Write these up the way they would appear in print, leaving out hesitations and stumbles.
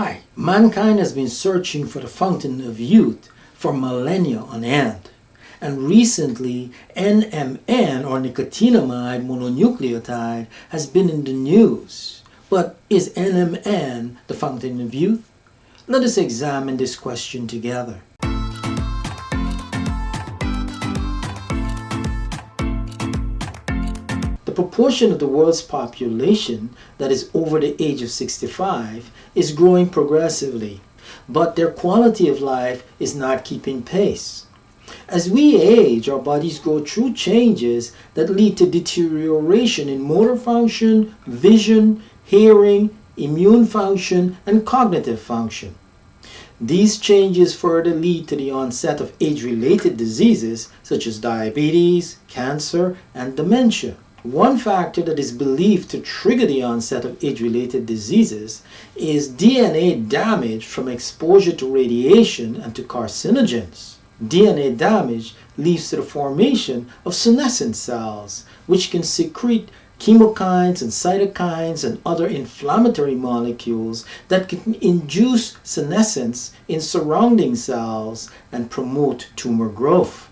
Hi, mankind has been searching for the fountain of youth for millennia on end. And recently, NMN or nicotinamide mononucleotide has been in the news. But is NMN the fountain of youth? Let us examine this question together. The proportion of the world's population that is over the age of 65 is growing progressively, but their quality of life is not keeping pace. As we age, our bodies go through changes that lead to deterioration in motor function, vision, hearing, immune function, and cognitive function. These changes further lead to the onset of age-related diseases such as diabetes, cancer, and dementia. One factor that is believed to trigger the onset of age-related diseases is DNA damage from exposure to radiation and to carcinogens. DNA damage leads to the formation of senescent cells, which can secrete chemokines and cytokines and other inflammatory molecules that can induce senescence in surrounding cells and promote tumor growth.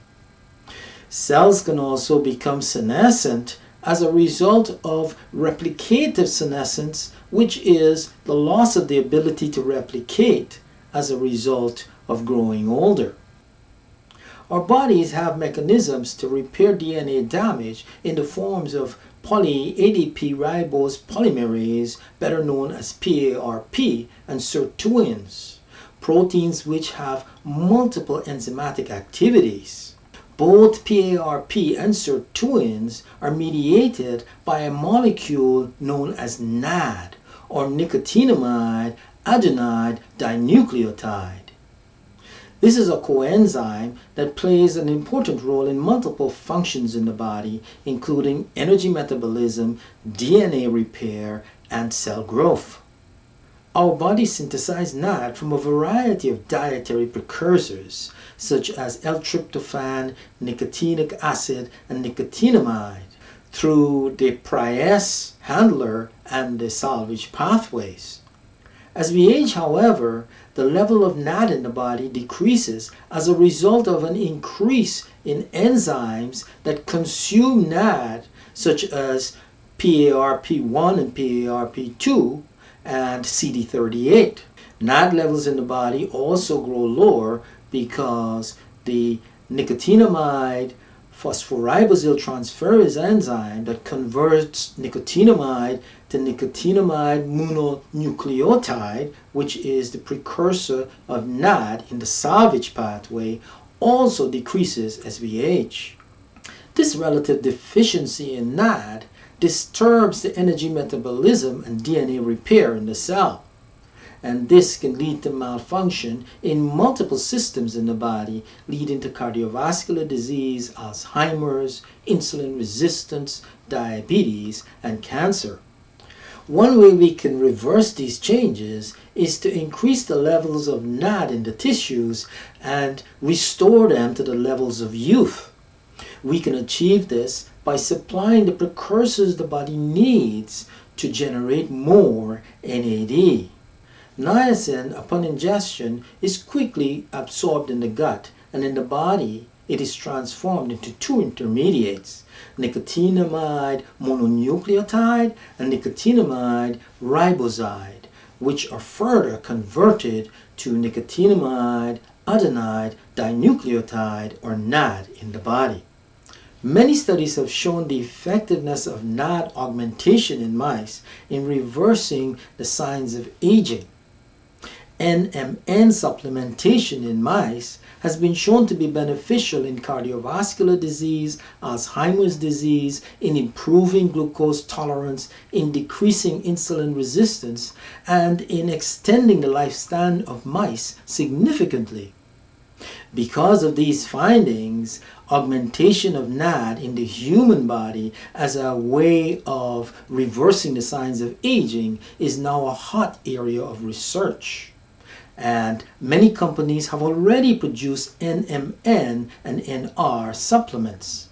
Cells can also become senescent as a result of replicative senescence, which is the loss of the ability to replicate as a result of growing older. Our bodies have mechanisms to repair DNA damage in the forms of ADP-Ribose polymerase, better known as PARP, and Sirtuins, proteins which have multiple enzymatic activities. Both PARP and Sirtuins are mediated by a molecule known as NAD, or nicotinamide adenine dinucleotide. This is a coenzyme that plays an important role in multiple functions in the body, including energy metabolism, DNA repair, and cell growth. Our bodies synthesize NAD from a variety of dietary precursors, such as L-tryptophan, nicotinic acid, and nicotinamide, through the precursor handler and the salvage pathways. As we age, however, the level of NAD in the body decreases as a result of an increase in enzymes that consume NAD, such as PARP1 and PARP2 and CD38. NAD levels in the body also grow lower because the nicotinamide phosphoribosyl transferase enzyme that converts nicotinamide to nicotinamide mononucleotide, which is the precursor of NAD in the salvage pathway, also decreases as we age. This relative deficiency in NAD disturbs the energy metabolism and DNA repair in the cell. And this can lead to malfunction in multiple systems in the body, leading to cardiovascular disease, Alzheimer's, insulin resistance, diabetes, and cancer. One way we can reverse these changes is to increase the levels of NAD in the tissues and restore them to the levels of youth. We can achieve this by supplying the precursors the body needs to generate more NAD. Niacin, upon ingestion, is quickly absorbed in the gut, and in the body it is transformed into two intermediates, nicotinamide mononucleotide and nicotinamide riboside, which are further converted to nicotinamide adenine dinucleotide, or NAD, in the body. Many studies have shown the effectiveness of NAD augmentation in mice in reversing the signs of aging. NMN supplementation in mice has been shown to be beneficial in cardiovascular disease, Alzheimer's disease, in improving glucose tolerance, in decreasing insulin resistance, and in extending the lifespan of mice significantly. Because of these findings, augmentation of NAD in the human body as a way of reversing the signs of aging is now a hot area of research. And many companies have already produced NMN and NR supplements.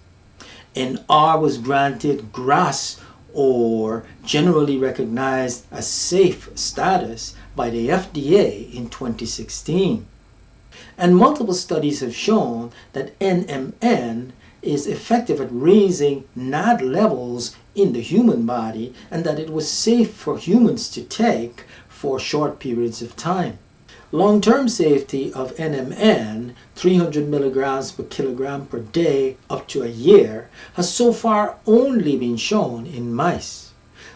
NR was granted GRAS, or generally recognized as safe status, by the FDA in 2016. And multiple studies have shown that NMN is effective at raising NAD levels in the human body and that it was safe for humans to take for short periods of time. Long-term safety of NMN, 300 milligrams per kilogram per day up to a year, has so far only been shown in mice.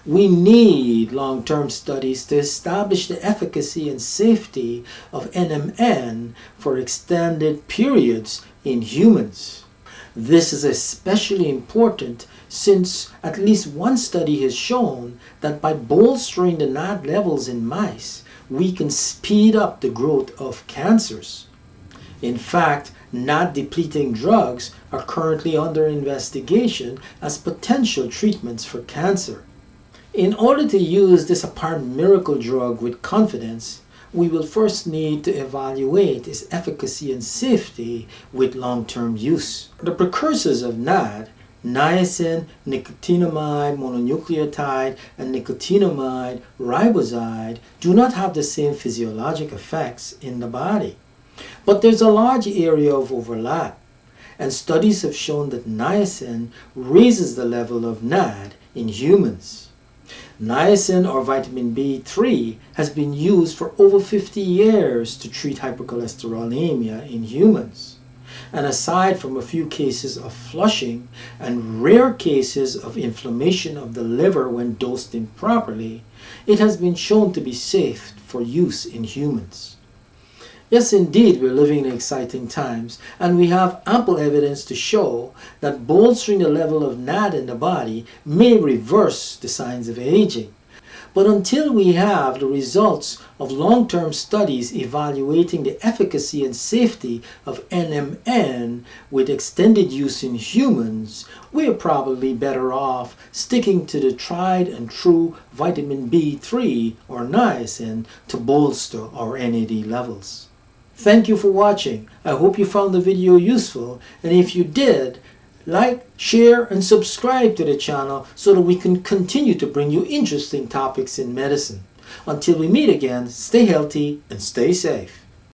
We need long-term studies to establish the efficacy and safety of NMN for extended periods in humans. This is especially important since at least one study has shown that by bolstering the NAD levels in mice, we can speed up the growth of cancers. In fact, NAD-depleting drugs are currently under investigation as potential treatments for cancer. In order to use this apparent miracle drug with confidence, we will first need to evaluate its efficacy and safety with long-term use. The precursors of NAD, niacin, nicotinamide, mononucleotide, and nicotinamide riboside, do not have the same physiologic effects in the body. But there's a large area of overlap, and studies have shown that niacin raises the level of NAD in humans. Niacin, or vitamin B3, has been used for over 50 years to treat hypercholesterolemia in humans. And aside from a few cases of flushing and rare cases of inflammation of the liver when dosed improperly, it has been shown to be safe for use in humans. Yes, indeed, we're living in exciting times, and we have ample evidence to show that bolstering the level of NAD in the body may reverse the signs of aging. But until we have the results of long-term studies evaluating the efficacy and safety of NMN with extended use in humans, we are probably better off sticking to the tried and true vitamin B3 or niacin to bolster our NAD levels. Thank you for watching. I hope you found the video useful, and if you did, like, share, and subscribe to the channel so that we can continue to bring you interesting topics in medicine. Until we meet again, stay healthy and stay safe.